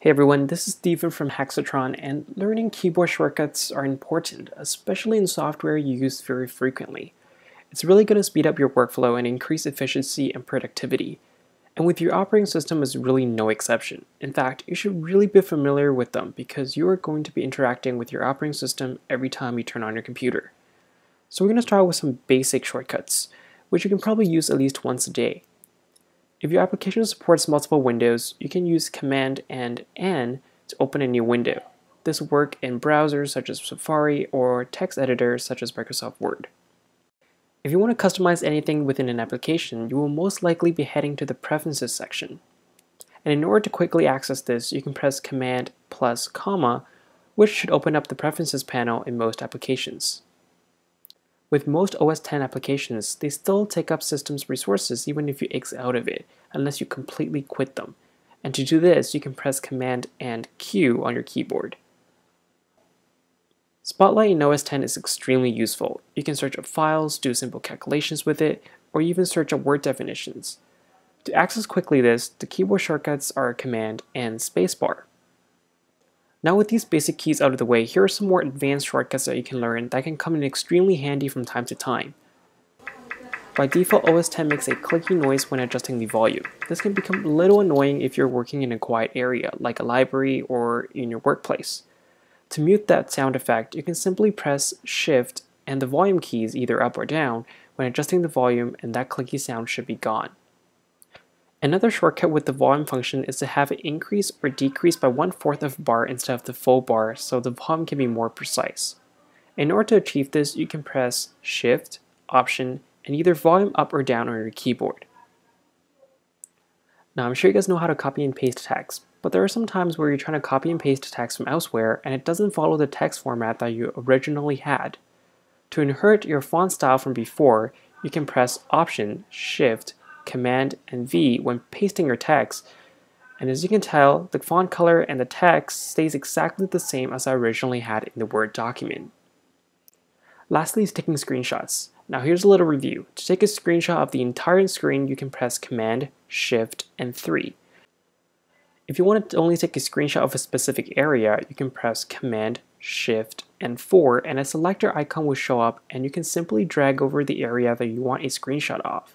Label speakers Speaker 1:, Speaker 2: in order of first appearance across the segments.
Speaker 1: Hey everyone, this is Steven from Hexatron, and learning keyboard shortcuts are important, especially in software you use very frequently. It's really going to speed up your workflow and increase efficiency and productivity. And with your operating system is really no exception. In fact, you should really be familiar with them because you are going to be interacting with your operating system every time you turn on your computer. So we're going to start with some basic shortcuts, which you can probably use at least once a day. If your application supports multiple windows, you can use Command and N to open a new window. This will work in browsers such as Safari or text editors such as Microsoft Word. If you want to customize anything within an application, you will most likely be heading to the Preferences section. And in order to quickly access this, you can press Command plus comma, which should open up the Preferences panel in most applications. With most OS X applications, they still take up system's resources even if you exit out of it, unless you completely quit them. And to do this, you can press Command and Q on your keyboard. Spotlight in OS X is extremely useful. You can search up files, do simple calculations with it, or even search up word definitions. To access quickly this, the keyboard shortcuts are Command and Spacebar. Now with these basic keys out of the way, here are some more advanced shortcuts that you can learn that can come in extremely handy from time to time. By default, OS X makes a clicky noise when adjusting the volume. This can become a little annoying if you're working in a quiet area, like a library or in your workplace. To mute that sound effect, you can simply press Shift and the volume keys either up or down when adjusting the volume, and that clicky sound should be gone. Another shortcut with the volume function is to have it increase or decrease by 1/4 of a bar instead of the full bar so the volume can be more precise. In order to achieve this, you can press Shift, Option, and either volume up or down on your keyboard. Now I'm sure you guys know how to copy and paste text, but there are some times where you're trying to copy and paste text from elsewhere and it doesn't follow the text format that you originally had. To inherit your font style from before, you can press Option, Shift, Command and V when pasting your text, and as you can tell, the font color and the text stays exactly the same as I originally had in the Word document. Lastly is taking screenshots. Now here's a little review. To take a screenshot of the entire screen, you can press Command, Shift, and 3. If you want to only take a screenshot of a specific area, you can press Command, Shift, and 4, and a selector icon will show up and you can simply drag over the area that you want a screenshot of.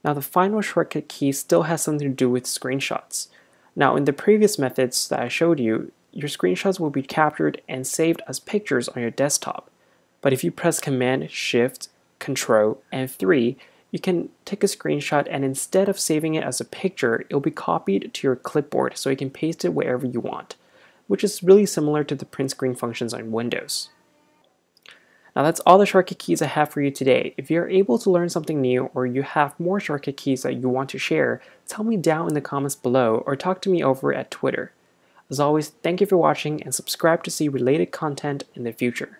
Speaker 1: Now the final shortcut key still has something to do with screenshots. Now in the previous methods that I showed you, your screenshots will be captured and saved as pictures on your desktop. But if you press Command, Shift, Control, and 3, you can take a screenshot and instead of saving it as a picture, it will be copied to your clipboard so you can paste it wherever you want, which is really similar to the print screen functions on Windows. Now that's all the shortcut keys I have for you today. If you're able to learn something new or you have more shortcut keys that you want to share, tell me down in the comments below or talk to me over at Twitter. As always, thank you for watching and subscribe to see related content in the future.